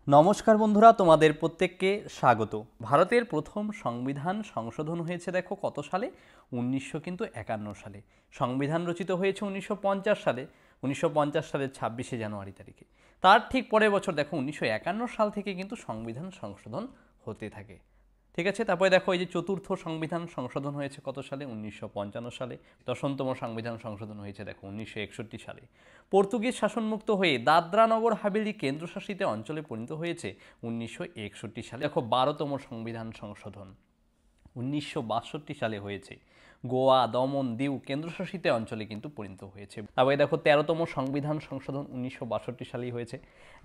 নমস্কার বন্ধুরা, তোমাদের প্রত্যেককে স্বাগত। ভারতের প্রথম সংবিধান সংশোধন হয়েছে দেখো কত সালে? 1951 সালে। সংবিধান রচিত হয়েছে 1950 সালে, 1950 সালের 26শে জানুয়ারি তারিখে। তার ঠিক পরের বছর দেখো 1951 সাল থেকে কিন্তু সংবিধান সংশোধন হতে থাকে। ঠিক আছে, তারপরে দেখো এই যে চতুর্থ সংবিধান সংশোধন হয়েছে কত সালে? 1955 সালে। দশমতম সংবিধান সংশোধন হয়েছে দেখো 1961 সালে। পর্তুগিজ শাসনমুক্ত হয়ে দাদরা নগর হাভেলি কেন্দ্রশাসিত অঞ্চলে পরিণত হয়েছে 1961 সালে। দেখো 12তম সংবিধান সংশোধন 1962 সালে হয়েছে। গোয়া, দমন, দিউ কেন্দ্রশাসিত অঞ্চলে কিন্তু পরিণত হয়েছে। তারপরে দেখো 13তম সংবিধান সংশোধন 1962 সালেই হয়েছে।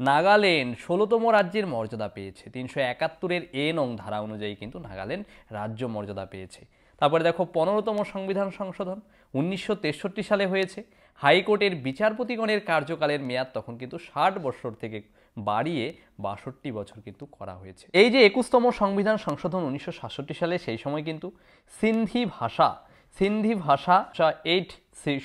নাগাল্যান্ড 16তম রাজ্যের মর্যাদা পেয়েছে। 371-এর নং ধারা অনুযায়ী কিন্তু নাগাল্যান্ড রাজ্য মর্যাদা পেয়েছে। তারপরে দেখো 15তম সংবিধান সংশোধন 1963 সালে হয়েছে। হাইকোর্টের বিচারপতিগণের কার্যকালের মেয়াদ তখন কিন্তু 60 বছর থেকে বাড়িয়ে 62 বছর কিন্তু করা হয়েছে। এই যে 21তম সংবিধান সংশোধন 1967 সালে, সেই সময় কিন্তু সিন্ধি ভাষা 8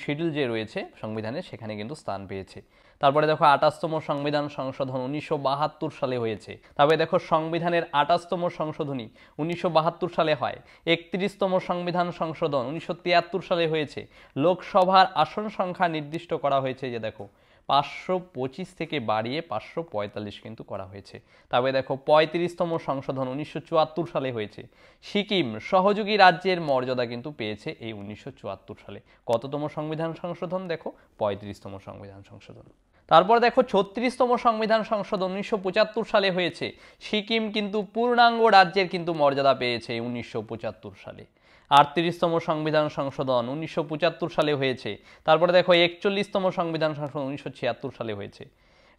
শিডিউল যে রয়েছে সংবিধানে, সেখানে কিন্তু স্থান পেয়েছে। তারপরে দেখো 28তম সংবিধান সংশোধন 1972 সালে হয়েছে। তারপরে দেখো সংবিধানের 28তম সংশোধনী 1972 সালে হয়। 31তম সংবিধান সংশোধন 1973 সালে হয়েছে। লোকসভার আসন সংখ্যা নির্দিষ্ট করা হয়েছে, যে দেখো 525 থেকে বাড়িয়ে 545 কিন্তু করা হয়েছে। তারপরে দেখো 35তম সংশোধন 1974 সালে হয়েছে। সিকিম সহযোগী রাজ্যের মর্যাদা কিন্তু পেয়েছে এই 1974 সালে। কততম সংবিধান সংশোধন? দেখো 35তম সংবিধান সংশোধন। তারপর দেখো 36তম সংবিধান সংশোধন 1975 সালে হয়েছে। সিকিম কিন্তু পূর্ণাঙ্গ রাজ্যের কিন্তু মর্যাদা পেয়েছে 1975 সালে। 38তম সংবিধান সংশোধন 1975 সালে হয়েছে। তারপরে দেখো 41তম সংবিধান সংশোধন 1976 সালে হয়েছে।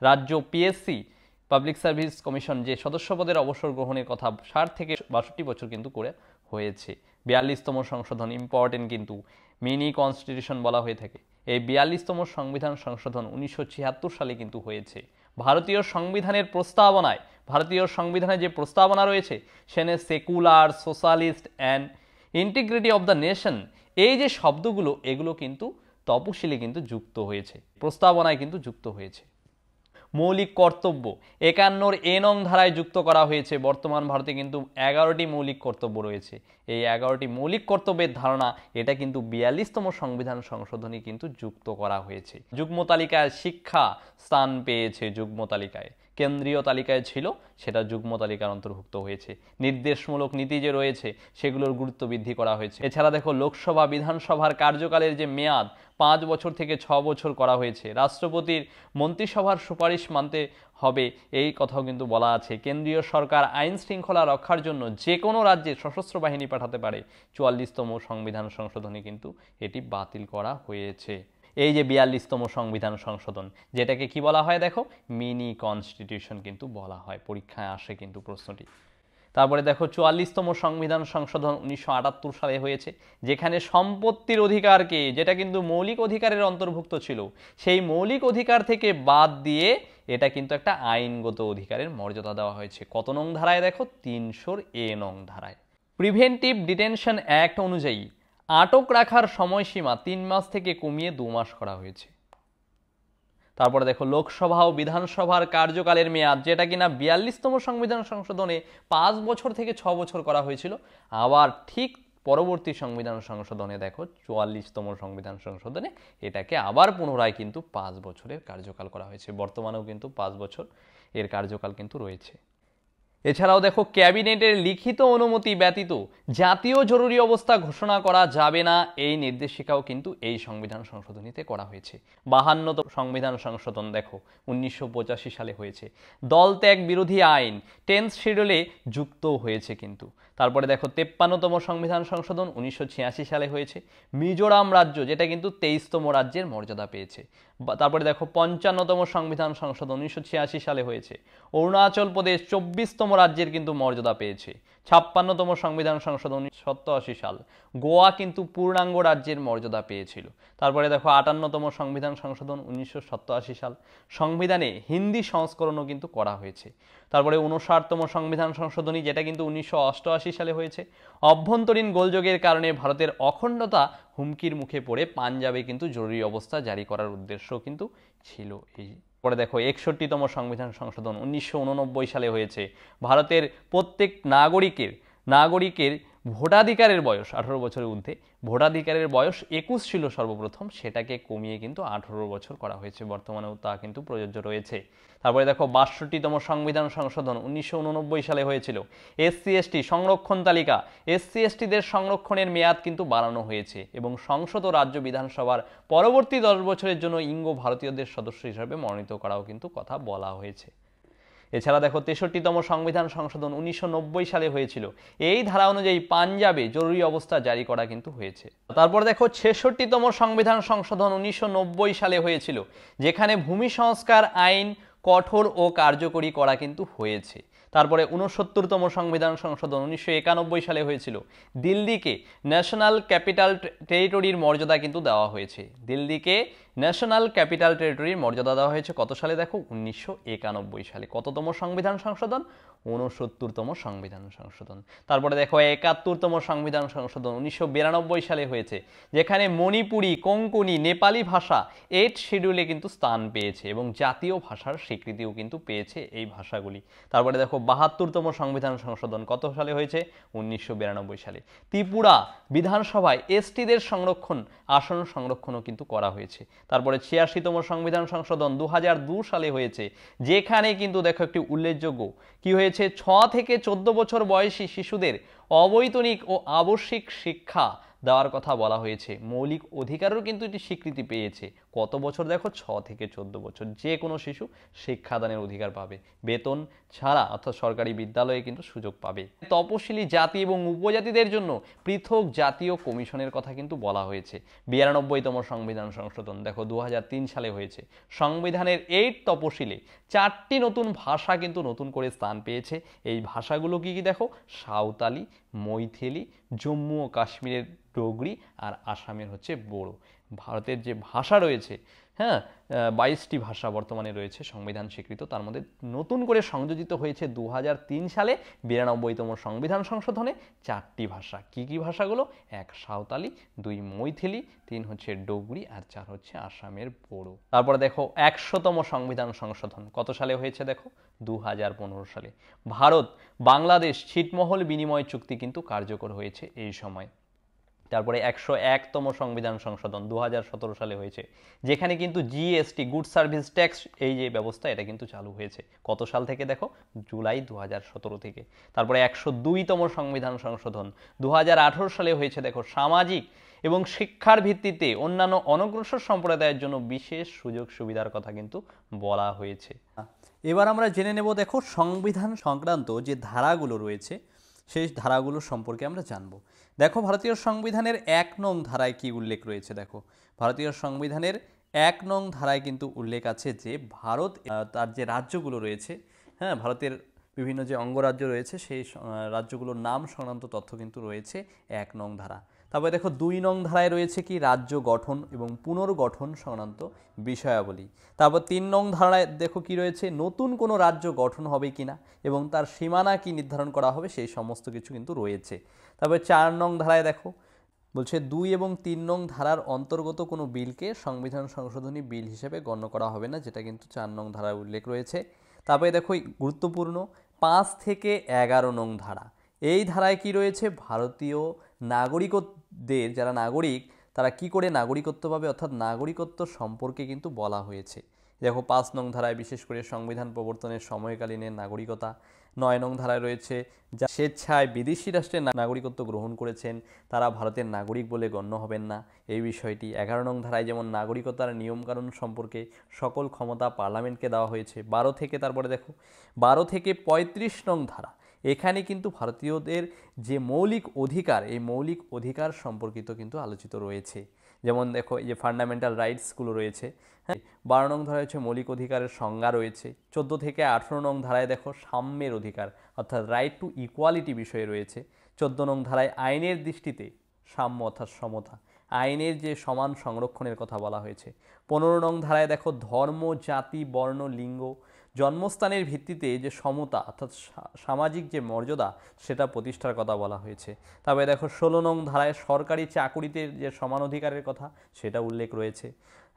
রাজ্য পিএসসি পাবলিক সার্ভিস কমিশন যে সদস্য পদের অবসর গ্রহণের কথা 60 থেকে 62 বছর কিন্তু করে হয়েছে। 42তম সংশোধন ইম্পর্টেন্ট, কিন্তু মিনি কনস্টিটিউশন বলা হয়ে থাকে। এই 42তম সংবিধান সংশোধন 1976 সালে কিন্তু হয়েছে। ভারতীয় সংবিধানে যে প্রস্তাবনা রয়েছে, সেখানে secular, socialist and integrity of the nation, এই যে শব্দগুলো, এগুলো কিন্তু তপশিলি কিন্তু যুক্ত হয়েছে, প্রস্তাবনায় কিন্তু যুক্ত হয়েছে। মৌলিক কর্তব্য 51-র নং ধারায় যুক্ত করা হয়েছে। বর্তমান ভারতে কিন্তু 11টি মৌলিক কর্তব্য রয়েছে। এই 11টি মৌলিক কর্তব্যের ধারণা, এটা কিন্তু 42তম সংবিধান সংশোধনী কিন্তু যুক্ত করা হয়েছে। যুগ্ম তালিকায় শিক্ষা স্থান পেয়েছে। যুগ্ম তালিকায়, কেন্দ্রীয় তালিকায় ছিল, সেটা যুগ্ম তালিকার অন্তর্ভুক্ত হয়েছে। নির্দেশমূলক নীতি যে রয়েছে, সেগুলোর গুরুত্ব বৃদ্ধি করা হয়েছে। এছাড়া দেখো লোকসভা বিধানসভার কার্যকালের যে মেয়াদ 5 বছর থেকে 6 বছর করা হয়েছে। রাষ্ট্রপতির মন্ত্রিসভার সুপারিশ মানতে হবে, এই কথাও কিন্তু বলা আছে। কেন্দ্রীয় সরকার আইন শৃঙ্খলা রক্ষার জন্য যে কোনো রাজ্যে সশস্ত্র বাহিনী পাঠাতে পারে। 44তম সংবিধান সংশোধনী কিন্তু এটি বাতিল করা হয়েছে। এই যে 42তম সংবিধান সংশোধন, যেটাকে কি বলা হয়? দেখো মিনি কনস্টিটিউশন কিন্তু বলা হয়। পরীক্ষায় আসে কিন্তু প্রশ্নটি। তারপরে দেখো 44তম সংবিধান সংশোধন 1978 সালে হয়েছে, যেখানে সম্পত্তির অধিকারকে, যেটা কিন্তু মৌলিক অধিকারের অন্তর্ভুক্ত ছিল, সেই মৌলিক অধিকার থেকে বাদ দিয়ে এটা কিন্তু একটা আইনগত অধিকারের মর্যাদা দেওয়া হয়েছে। কত নং ধারায়? দেখো 300-র নং ধারায়। প্রিভেন্টিভ ডিটেনশন অ্যাক্ট অনুযায়ী আটক রাখার সময়সীমা 3 মাস থেকে কমিয়ে 2 মাস করা হয়েছে। তারপরে দেখো লোকসভা ও বিধানসভার কার্যকালের মেয়াদ, যেটা কিনা 42তম সংবিধান সংশোধনে 5 বছর থেকে 6 বছর করা হয়েছিল, আবার ঠিক পরবর্তী সংবিধান সংশোধনে দেখো 44তম সংবিধান সংশোধনে এটাকে আবার পুনরায় কিন্তু 5 বছরের কার্যকাল করা হয়েছে। বর্তমানেও কিন্তু 5 বছর এর কার্যকাল কিন্তু রয়েছে। এছাড়াও দেখো ক্যাবিনেটের লিখিত অনুমতি ব্যতীত জাতীয় জরুরি অবস্থা ঘোষণা করা যাবে না, এই নির্দেশিকাও কিন্তু এই সংবিধান সংশোধনীতে করা হয়েছে। 52তম সংবিধান সংশোধন দেখো 1985 সালে হয়েছে। দল ত্যাগ বিরোধী আইন 10th শিডিউলে যুক্ত হয়েছে কিন্তু। তারপরে দেখো 53তম সংবিধান সংশোধন 1986 সালে হয়েছে। মিজোরাম রাজ্য, যেটা কিন্তু 23তম রাজ্যের মর্যাদা পেয়েছে। তারপরে দেখো 55তম সংবিধান সংশোধন 1986 সালে হয়েছে। অরুণাচল প্রদেশ 24তম রাজ্যের কিন্তু মর্যাদা পেয়েছে। 56তম সংবিধান সংশোধন 1987 সাল, গোয়া কিন্তু পূর্ণাঙ্গ রাজ্যের মর্যাদা পেয়েছিল। তারপরে দেখো 58তম সংবিধান সংশোধন 1987 সাল, সংবিধানে হিন্দি সংস্করণও কিন্তু করা হয়েছে। তারপরে 59তম সংবিধান সংশোধনী, যেটা কিন্তু 1988 সালে হয়েছে। অভ্যন্তরীণ গোলযোগের কারণে ভারতের অখণ্ডতা হুমকির মুখে পড়ে পাঞ্জাবে কিন্তু জরুরি অবস্থা জারি করার উদ্দেশ্য কিন্তু ছিল এই পরে দেখো 61তম সংবিধান সংশোধন 1989 সালে হয়েছে। ভারতের প্রত্যেক নাগরিকের ভোটাধিকারের বয়স 18 বছরের ঊর্ধ্বে, ভোটাধিকারের বয়স 21 ছিল সর্বপ্রথম, সেটাকে কমিয়ে কিন্তু 18 বছর করা হয়েছে। বর্তমানেও তা কিন্তু প্রযোজ্য রয়েছে। তারপরে দেখো 62তম সংবিধান সংশোধন 1989 সালে হয়েছিল। এসসি এসটি সংরক্ষণ তালিকা, এসসি এসটিদের সংরক্ষণের মেয়াদ কিন্তু বাড়ানো হয়েছে এবং সংসদ ও রাজ্য বিধানসভার পরবর্তী 10 বছরের জন্য ইঙ্গ ভারতীয়দের সদস্য হিসাবে মনোনীত করাও কিন্তু কথা বলা হয়েছে। এছাড়া দেখো 63তম সংবিধান সংশোধন 1990 সালে হয়েছিল। এই ধারা অনুযায়ী পাঞ্জাবে জরুরি অবস্থা জারি করা কিন্তু হয়েছে। তারপর দেখো 66তম সংবিধান সংশোধন 1990 সালে হয়েছিল, যেখানে ভূমি সংস্কার আইন কঠোর ও কার্যকরী করা কিন্তু হয়েছে। তারপরে 69তম সংবিধান সংশোধন 1991 সালে হয়েছিল। দিল্লিকে ন্যাশনাল ক্যাপিটাল টেরিটরির মর্যাদা কিন্তু দেওয়া হয়েছে। দিল্লিকে ন্যাশনাল ক্যাপিটাল টেরিটরির মর্যাদা দেওয়া হয়েছে কত সালে দেখো 1991 সালে। কততম সংবিধান সংশোধন? 69তম সংবিধান সংশোধন। তারপরে দেখো 71তম সংবিধান সংশোধন 1992 সালে হয়েছে, যেখানে মণিপুরি, কোঙ্কনি, নেপালি ভাষা 8 শিডিউলে কিন্তু স্থান পেয়েছে এবং জাতীয় ভাষার স্বীকৃতিও কিন্তু পেয়েছে এই ভাষাগুলি। তারপরে দেখো 72তম সংবিধান সংশোধন কত সালে হয়েছে? 1992 সালে। ত্রিপুরা বিধানসভায় এসটিদের আসন সংরক্ষণও কিন্তু করা হয়েছে। তারপরে 86তম সংবিধান সংশোধন 2002 সালে হয়েছে, যেখানে কিন্তু দেখো একটি উল্লেখযোগ্য কি হয়েছে, 6 থেকে 14 বছর বয়সী শিশুদের অবৈতনিক ও আবশ্যিক শিক্ষা দেওয়ার কথা বলা হয়েছে। মৌলিক অধিকারও কিন্তু এটি স্বীকৃতি পেয়েছে। কত বছর দেখো? 6 থেকে 14 বছর যে কোনো শিশু শিক্ষাদানের অধিকার পাবে, বেতন ছাড়া, অর্থাৎ সরকারি বিদ্যালয়ে কিন্তু সুযোগ পাবে। তপশিলি জাতি এবং উপজাতিদের জন্য পৃথক জাতীয় কমিশনের কথা কিন্তু বলা হয়েছে। 92তম সংবিধান সংশোধন দেখো 2003 সালে হয়েছে। সংবিধানের 8 তপশিলে 4টি নতুন ভাষা কিন্তু নতুন করে স্থান পেয়েছে। এই ভাষাগুলো কি কি দেখো? সাঁওতালি, মৈথিলি, জম্মু ও কাশ্মীরের ডোগরি আর আসামের হচ্ছে বোড়ো। ভারতের যে ভাষা রয়েছে, হ্যাঁ, 22টি ভাষা বর্তমানে রয়েছে সংবিধান স্বীকৃত, তার মধ্যে নতুন করে সংযোজিত হয়েছে 2003 সালে 92তম সংবিধান সংশোধনে 4টি ভাষা। কি কি ভাষাগুলো? 1 সাঁওতালি, 2 মৈথিলি, 3 হচ্ছে ডোগরি আর 4 হচ্ছে আসামের বোড়ো। তারপরে দেখো 100তম সংবিধান সংশোধন কত সালে হয়েছে দেখো? 2015 সালে। ভারত বাংলাদেশ ছিটমহল বিনিময় চুক্তি কিন্তু কার্যকর হয়েছে এই সময়। তারপরে 101তম সংবিধান সংশোধন 2017 সালে হয়েছে, যেখানে কিন্তু জিএসটি, গুড সার্ভিস ট্যাক্স, এই যে ব্যবস্থা এটা কিন্তু চালু হয়েছে। কত সাল থেকে দেখো? জুলাই 2017 থেকে। তারপরে 102তম সংবিধান সংশোধন 2018 সালে হয়েছে দেখো, সামাজিক এবং শিক্ষার ভিত্তিতে অন্যান্য অনগ্রসর সম্প্রদায়ের জন্য বিশেষ সুযোগ সুবিধার কথা কিন্তু বলা হয়েছে। এবার আমরা জেনে নেব দেখো সংবিধান সংক্রান্ত যে ধারাগুলো রয়েছে সেই ধারাগুলো সম্পর্কে আমরা জানব। দেখো ভারতীয় সংবিধানের 1 নং ধারায় কি উল্লেখ রয়েছে? দেখো ভারতীয় সংবিধানের 1 নং ধারায় কিন্তু উল্লেখ আছে যে ভারত তার যে রাজ্যগুলো রয়েছে, হ্যাঁ, ভারতের বিভিন্ন যে অঙ্গরাজ্য রয়েছে সেই রাজ্যগুলোর নাম সংক্রান্ত তথ্য কিন্তু রয়েছে 1 নং ধারা। তারপরে দেখো 2 নং ধারায় রয়েছে কি? রাজ্য গঠন এবং পুনর্গঠন সংক্রান্ত বিষয়াবলী। তারপর 3 নং ধারায় দেখো কি রয়েছে? নতুন কোনো রাজ্য গঠন হবে কিনা এবং তার সীমানা কি নির্ধারণ করা হবে সেই সমস্ত কিছু কিন্তু রয়েছে। তারপরে 4 নং ধারায় দেখো বলছে 2 এবং 3 নং ধারার অন্তর্গত কোনো বিলকে সংবিধান সংশোধনী বিল হিসেবে গণ্য করা হবে না, যেটা কিন্তু 4 নং ধারায় উল্লেখ রয়েছে। তারপরে দেখো গুরুত্বপূর্ণ 5 থেকে 11 নং ধারা। এই ধারায় কি রয়েছে? ভারতীয় নাগরিকদের, যারা নাগরিক তারা কি করে নাগরিকত্ব পাবে, অর্থাৎ নাগরিকত্ব সম্পর্কে কিন্তু বলা হয়েছে। দেখো 5 নং ধারায় বিশেষ করে সংবিধান প্রবর্তনের সময়কালীনের নাগরিকতা। 9 নং ধারায় রয়েছে যা স্বেচ্ছায় বিদেশি রাষ্ট্রের নাগরিকত্ব গ্রহণ করেছেন তারা ভারতের নাগরিক বলে গণ্য হবেন না, এই বিষয়টি। 11 নং ধারায় যেমন নাগরিকতার নিয়মকানুন সম্পর্কে সকল ক্ষমতা পার্লামেন্টকে দেওয়া হয়েছে। 12 থেকে তারপরে দেখো 12 থেকে 35 নং ধারা, এখানে কিন্তু ভারতীয়দের যে মৌলিক অধিকার, এই মৌলিক অধিকার সম্পর্কিত কিন্তু আলোচিত রয়েছে। যেমন দেখো এই যে ফান্ডামেন্টাল রাইটসগুলো রয়েছে, হ্যাঁ। 12 নং ধারায় হচ্ছে মৌলিক অধিকারের সংজ্ঞা রয়েছে। 14 থেকে 18 নং ধারায় দেখো সাম্যের অধিকার অর্থাৎ রাইট টু ইকুয়ালিটি বিষয়ে রয়েছে। 14 নং ধারায় আইনের দৃষ্টিতে সাম্য অর্থাৎ সমতা, আইনের যে সমান সংরক্ষণের কথা বলা হয়েছে। 15 নং ধারায় দেখো ধর্ম, জাতি, বর্ণ, লিঙ্গ জন্মস্থানের ভিত্তিতে যে সমতা অর্থাৎ সামাজিক যে মর্যাদা সেটা প্রতিষ্ঠার কথা বলা হয়েছে। তবে দেখো 16 নং ধারায় সরকারি চাকুরিতে যে সমান অধিকারের কথা সেটা উল্লেখ রয়েছে।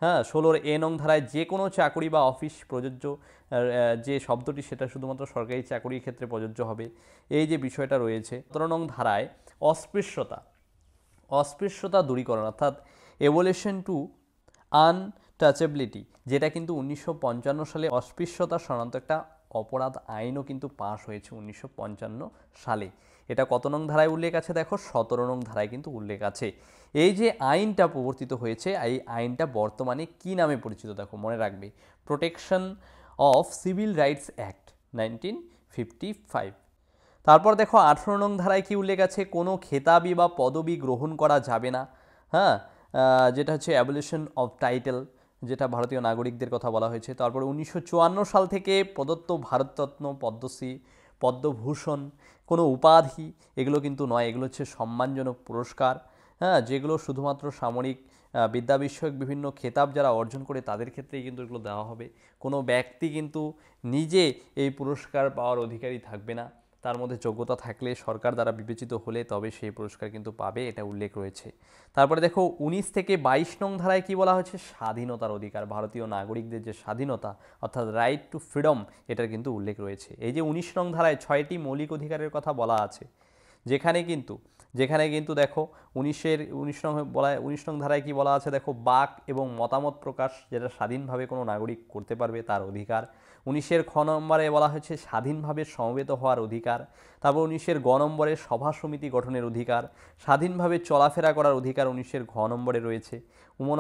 হ্যাঁ, 16 এ নং ধারায় যে কোনো চাকুরি বা অফিস প্রযোজ্য, যে শব্দটি সেটা শুধুমাত্র সরকারি চাকুরির ক্ষেত্রে প্রযোজ্য হবে, এই যে বিষয়টা রয়েছে। 17 নং ধারায় অস্পৃশ্যতা দূরীকরণ অর্থাৎ এভোলিউশন টু আনটাচেবিলিটি, যেটা কিন্তু 1955 সালে অস্পৃশ্যতা সংক্রান্ত একটা অপরাধ আইনও কিন্তু পাশ হয়েছে 1955 সালে। এটা কত নং ধারায় উল্লেখ আছে দেখো, 17 নং ধারায় কিন্তু উল্লেখ আছে। এই যে আইনটা প্রবর্তিত হয়েছে, এই আইনটা বর্তমানে কি নামে পরিচিত দেখো, মনে রাখবে, protection of civil rights act 1955। তারপর দেখো 18 নং ধারায় কি উল্লেখ আছে, কোনো খেতাবি বা পদবি গ্রহণ করা যাবে না। হ্যাঁ, যেটা হচ্ছে অ্যাবলিউশন অফ টাইটেল, যেটা ভারতীয় নাগরিকদের কথা বলা হয়েছে। তারপর 1954 সাল থেকে প্রদত্ত ভারতরত্ন, পদ্মশ্রী, পদ্মভূষণ কোনো উপাধি এগুলো কিন্তু নয়, এগুলো হচ্ছে সম্মানজনক পুরস্কার। হ্যাঁ, যেগুলো শুধুমাত্র সামরিক বিদ্যা বিষয়ক বিভিন্ন খেতাব যারা অর্জন করে তাদের ক্ষেত্রেই কিন্তু এগুলো দেওয়া হবে। কোনো ব্যক্তি কিন্তু নিজে এই পুরস্কার পাওয়ার অধিকারী থাকবে না, তার মধ্যে যোগ্যতা থাকলে সরকার দ্বারা বিবেচিত হলে তবে সেই পুরস্কার কিন্তু পাবে, এটা উল্লেখ রয়েছে। তারপরে দেখো 19 থেকে 22 নং ধারায় কি বলা হয়েছে, স্বাধীনতার অধিকার, ভারতীয় নাগরিকদের যে স্বাধীনতা অর্থাৎ রাইট টু ফ্রিডম, এটার কিন্তু উল্লেখ রয়েছে। এই যে 19 নং ধারায় 6টি মৌলিক অধিকারের কথা বলা আছে, যেখানে কিন্তু দেখো 19 নং ধারায় কি বলা আছে দেখো, বাক এবং মতামত প্রকাশ যেটা স্বাধীনভাবে কোনো নাগরিক করতে পারবে তার অধিকার। 19 খ নম্বরে বলা হয়েছে স্বাধীনভাবে সমবেত হওয়ার অধিকার। তারপর 19 গ নম্বরে সভা সমিতি গঠনের অধিকার, স্বাধীনভাবে চলাফেরা করার অধিকার 19 ঘ নম্বরে রয়েছে।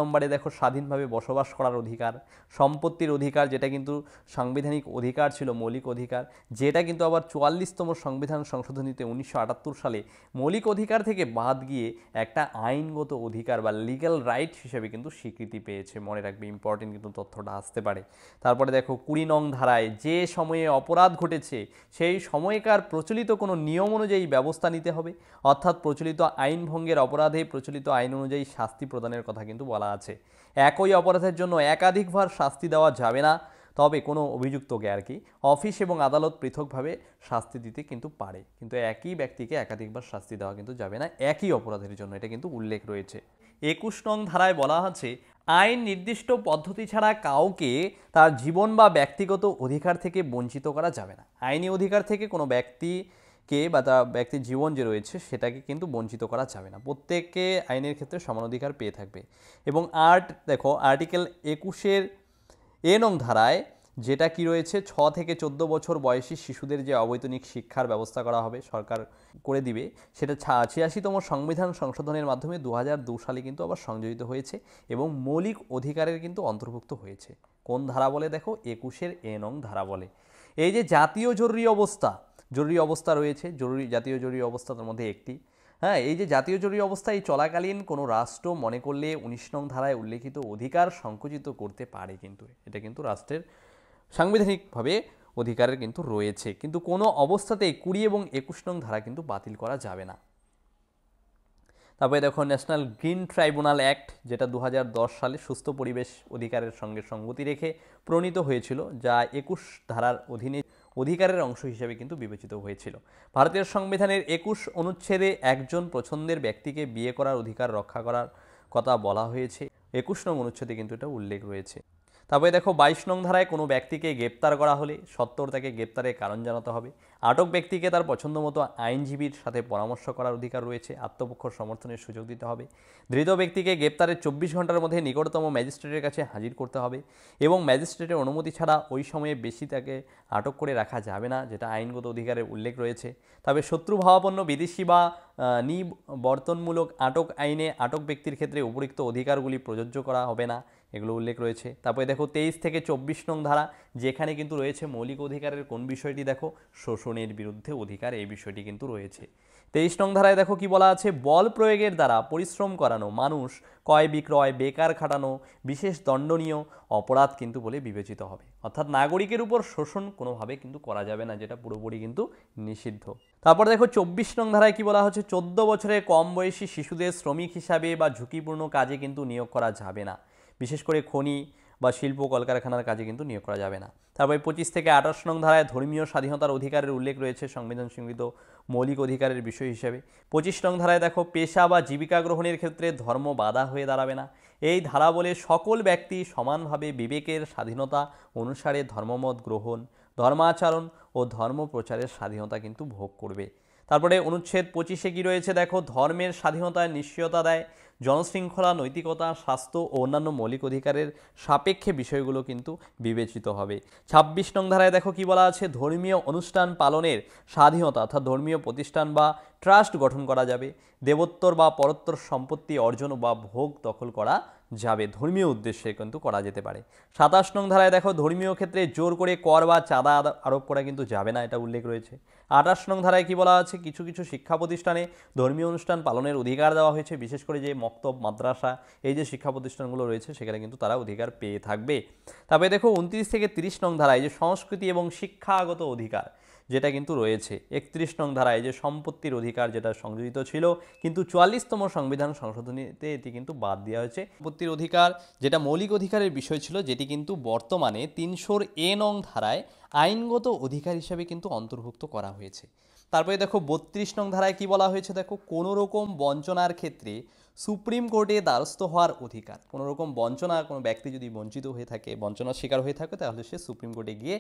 নম্বরে দেখো স্বাধীনভাবে বসবাস করার অধিকার, সম্পত্তির অধিকার, যেটা কিন্তু সাংবিধানিক অধিকার ছিল, মৌলিক অধিকার, যেটা কিন্তু আবার 44তম সংবিধান সংশোধনীতে 1978 সালে মৌলিক অধিকার থেকে বাদ গিয়ে একটা আইনগত অধিকার বা লিগ্যাল রাইট হিসেবে কিন্তু স্বীকৃতি পেয়েছে। মনে রাখবে, ইম্পর্টেন্ট কিন্তু তথ্যটা আসতে পারে। তারপরে দেখো 20 নং ধারায় যে সময়ে অপরাধ ঘটেছে সেই সময়কার প্রচলিত কোনো নিয়ম অনুযায়ী ব্যবস্থা নিতে হবে, অর্থাৎ প্রচলিত আইন ভঙ্গের অপরাধে প্রচলিত আইন অনুযায়ী শাস্তি প্রদানের কথা কিন্তু বলা আছে। একই অপরাধের জন্য একাধিকবার শাস্তি দেওয়া যাবে না, তবে কোনো অভিযুক্তকে আর কি অফিস এবং আদালত পৃথকভাবে শাস্তি দিতে কিন্তু পারে, কিন্তু একই ব্যক্তিকে একাধিকবার শাস্তি দেওয়া কিন্তু যাবে না একই অপরাধের জন্য, এটা কিন্তু উল্লেখ রয়েছে। 21 নং ধারায় বলা আছে আইন নির্দিষ্ট পদ্ধতি ছাড়া কাউকে তার জীবন বা ব্যক্তিগত অধিকার থেকে বঞ্চিত করা যাবে না। আইনি অধিকার থেকে কোনো ব্যক্তিকে বা তার ব্যক্তির জীবন যে রয়েছে সেটাকে কিন্তু বঞ্চিত করা যাবে না, প্রত্যেককে আইনের ক্ষেত্রে সমান অধিকার পেয়ে থাকবে। এবং দেখো আর্টিকেল 21 এ নং ধারায় যেটা কি রয়েছে, 6 থেকে 14 বছর বয়সী শিশুদের যে অবৈতনিক শিক্ষার ব্যবস্থা করা হবে, সরকার করে দিবে, সেটা 86তম সংবিধান সংশোধনের মাধ্যমে 2002 সালে কিন্তু আবার সংযোজিত হয়েছে এবং মৌলিক অধিকারের কিন্তু অন্তর্ভুক্ত হয়েছে। কোন ধারা বলে দেখো, 21 এ নং ধারা বলে। এই যে জাতীয় জরুরি অবস্থা রয়েছে, জাতীয় জরুরি অবস্থা তার মধ্যে একটি। হ্যাঁ, এই যে জাতীয় জরুরি অবস্থা এই চলাকালীন কোনো রাষ্ট্র মনে করলে 19 নং ধারায় উল্লেখিত অধিকার সংকুচিত করতে পারে, কিন্তু এটা কিন্তু রাষ্ট্রের সাংবিধানিকভাবে অধিকারের কিন্তু রয়েছে, কিন্তু কোনো অবস্থাতেই 20 এবং 21 নং ধারা কিন্তু বাতিল করা যাবে না। তারপরে দেখো ন্যাশনাল গ্রিন ট্রাইব্যুনাল অ্যাক্ট, যেটা 2010 সালে সুস্থ পরিবেশ অধিকারের সঙ্গে সঙ্গতি রেখে প্রণীত হয়েছিল, যা 21 ধারার অধীনে অধিকারের অংশ হিসেবে কিন্তু বিবেচিত হয়েছিল। ভারতীয় সংবিধানের 21 অনুচ্ছেদে একজন পছন্দের ব্যক্তিকে বিয়ে করার অধিকার রক্ষা করার কথা বলা হয়েছে, 21 নং অনুচ্ছেদে কিন্তু এটা উল্লেখ রয়েছে। তারপরে দেখো 22 নং ধারায় কোনো ব্যক্তিকে গ্রেপ্তার করা হলে সত্বর তাকে গ্রেপ্তারের কারণ জানাতে হবে। আটক ব্যক্তিকে তার পছন্দ মতো আইনজীবীর সাথে পরামর্শ করার অধিকার রয়েছে, আত্মপক্ষ সমর্থনের সুযোগ দিতে হবে। ধৃত ব্যক্তিকে গ্রেপ্তারের 24 ঘন্টার মধ্যে নিকটতম ম্যাজিস্ট্রেটের কাছে হাজির করতে হবে এবং ম্যাজিস্ট্রেটের অনুমতি ছাড়া ওই সময়ে বেশি তাকে আটক করে রাখা যাবে না, যেটা আইনগত অধিকারের উল্লেখ রয়েছে। তবে শত্রুভাবাপন্ন বিদেশি বা নিবর্তনমূলক আটক আইনে আটক ব্যক্তির ক্ষেত্রে উপরিক্ত অধিকারগুলি প্রযোজ্য করা হবে না, এগুলো উল্লেখ রয়েছে। তারপরে দেখো 23 থেকে 24 নং ধারা, যেখানে কিন্তু রয়েছে মৌলিক অধিকারের কোন বিষয়টি দেখো, শোষণের বিরুদ্ধে অধিকার, এই বিষয়টি কিন্তু রয়েছে। 23 নং ধারায় দেখো কি বলা আছে, বল প্রয়োগের দ্বারা পরিশ্রম করানো, মানুষ ক্রয় বিক্রয়, বেকার খাটানো বিশেষ দণ্ডনীয় অপরাধ কিন্তু বলে বিবেচিত হবে, অর্থাৎ নাগরিকের উপর শোষণ কোনোভাবে কিন্তু করা যাবে না, যেটা পুরোপুরি কিন্তু নিষিদ্ধ। তারপর দেখো 24 নং ধারায় কি বলা হচ্ছে, 14 বছরের কম বয়সী শিশুদের শ্রমিক হিসাবে বা ঝুঁকিপূর্ণ কাজে কিন্তু নিয়োগ করা যাবে না, বিশেষ করে খনি বা শিল্প কলকারখানার কাজে কিন্তু নিয়োগ করা যাবে না। তারপরে 25 থেকে 28 নং ধারায় ধর্মীয় স্বাধীনতার অধিকারের উল্লেখ রয়েছে সংবিধান স্বীকৃত মৌলিক অধিকারের বিষয় হিসেবে। 25 নং ধারায় দেখো, পেশা বা জীবিকা গ্রহণের ক্ষেত্রে ধর্ম বাধা হয়ে দাঁড়াবে না। এই ধারা বলে সকল ব্যক্তি সমানভাবে বিবেকের স্বাধীনতা অনুসারে ধর্মমত গ্রহণ, ধর্মাচরণ ও ধর্ম প্রচারের স্বাধীনতা কিন্তু ভোগ করবে। তারপরে অনুচ্ছেদ 25-এ কি রয়েছে দেখো, ধর্মের স্বাধীনতায় নিশ্চয়তা দেয়, জনশৃঙ্খলা, নৈতিকতা, স্বাস্থ্য ও অন্যান্য মৌলিক অধিকারের সাপেক্ষে বিষয়গুলো কিন্তু বিবেচিত হবে। 26 নং ধারায় দেখো কি বলা আছে, ধর্মীয় অনুষ্ঠান পালনের স্বাধীনতা, অর্থাৎ ধর্মীয় প্রতিষ্ঠান বা ট্রাস্ট গঠন করা যাবে, দেবোত্তর বা পরোত্তর সম্পত্তি অর্জন বা ভোগ দখল করা যাবে, ধর্মীয় উদ্দেশ্যে কিন্তু করা যেতে পারে। 27 নং ধারায় দেখো, ধর্মীয় ক্ষেত্রে জোর করে কর বা চাঁদা আরোপ করা কিন্তু যাবে না, এটা উল্লেখ রয়েছে। 28 নং ধারায় কি বলা আছে, কিছু কিছু শিক্ষা প্রতিষ্ঠানে ধর্মীয় অনুষ্ঠান পালনের অধিকার দেওয়া হয়েছে, বিশেষ করে যে মক্তব, মাদ্রাসা, এই যে শিক্ষা প্রতিষ্ঠানগুলো রয়েছে সেখানে কিন্তু তারা অধিকার পেয়ে থাকবে। তারপরে দেখো 29 থেকে 30 নং ধারায় যে সংস্কৃতি এবং শিক্ষাগত অধিকার যেটা কিন্তু রয়েছে। 31 নং ধারায় যে সম্পত্তির অধিকার যেটা সংযোজিত ছিল, কিন্তু 44তম সংবিধান সংশোধনীতে এটি কিন্তু বাদ দেওয়া হয়েছে। সম্পত্তির অধিকার যেটা মৌলিক অধিকারের বিষয় ছিল, যেটি কিন্তু বর্তমানে 300 নং ধারায় আইনগত অধিকার হিসাবে কিন্তু অন্তর্ভুক্ত করা হয়েছে। তারপরে দেখো 32 নং ধারায় কি বলা হয়েছে দেখো, কোনো রকম বঞ্চনার ক্ষেত্রে সুপ্রিম কোর্টে দ্বারস্থ হওয়ার অধিকার। কোনো রকম বঞ্চনা, কোনো ব্যক্তি যদি বঞ্চিত হয়ে থাকে, বঞ্চনার শিকার হয়ে থাকে, তাহলে সে সুপ্রিম কোর্টে গিয়ে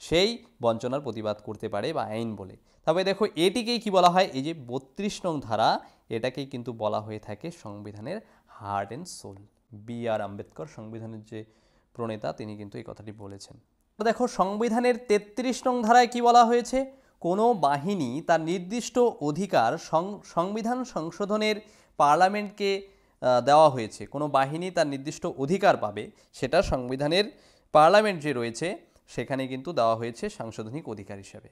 সেই বঞ্চনার প্রতিবাদ করতে পারে বা আইন বলে। তবে দেখো এটিকেই কি বলা হয়, এই যে 32 নং ধারা, এটাকেই কিন্তু বলা হয়ে থাকে সংবিধানের heart and soul. B.R. Ambedkar, সংবিধানের যে প্রণেতা, তিনি কিন্তু এই কথাটি বলেছেন। দেখো সংবিধানের 33 নং ধারায় কি বলা হয়েছে, কোনো বাহিনী তার নির্দিষ্ট অধিকার সংবিধান সংশোধনের পার্লামেন্টকে দেওয়া হয়েছে। কোনো বাহিনী তার নির্দিষ্ট অধিকার পাবে, সেটা সংবিধানের পার্লামেন্ট যে রয়েছে সেখানে কিন্তু দেওয়া হয়েছে সাংবিধানিক অধিকার হিসাবে।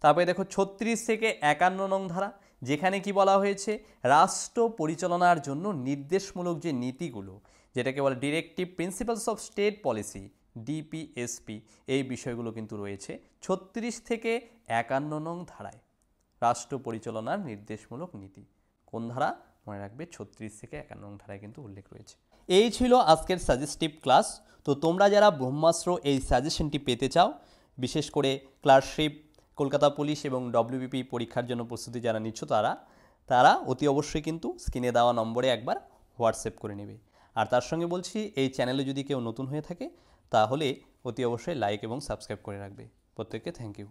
তারপরে দেখো 36 থেকে 51 নং ধারা, যেখানে কি বলা হয়েছে, রাষ্ট্র পরিচালনার জন্য নির্দেশমূলক যে নীতিগুলো, যেটাকে বলে directive principles of state policy, DPSP, এই বিষয়গুলো কিন্তু রয়েছে 36 থেকে 51 নং ধারায়। রাষ্ট্র পরিচালনার নির্দেশমূলক নীতি কোন ধারা, মনে রাখবে 36 থেকে 51 নং ধারায় কিন্তু উল্লেখ রয়েছে। এই ছিল আজকের সাজেস্টিভ ক্লাস। তো তোমরা যারা ব্রহ্মাস্ত্র এই সাজেশনটি পেতে চাও, বিশেষ করে ক্লার্কশিপ, কলকাতা পুলিশ এবং ডব্লিউবিপি পরীক্ষার জন্য প্রস্তুতি যারা নিচ্ছ, তারা অতি অবশ্যই কিন্তু স্ক্রিনে দেওয়া নম্বরে একবার হোয়াটসঅ্যাপ করে নেবে। আর তার সঙ্গে বলছি, এই চ্যানেলে যদি কেউ নতুন হয়ে থাকে তাহলে অতি অবশ্যই লাইক এবং সাবস্ক্রাইব করে রাখবে। প্রত্যেককে থ্যাংক ইউ।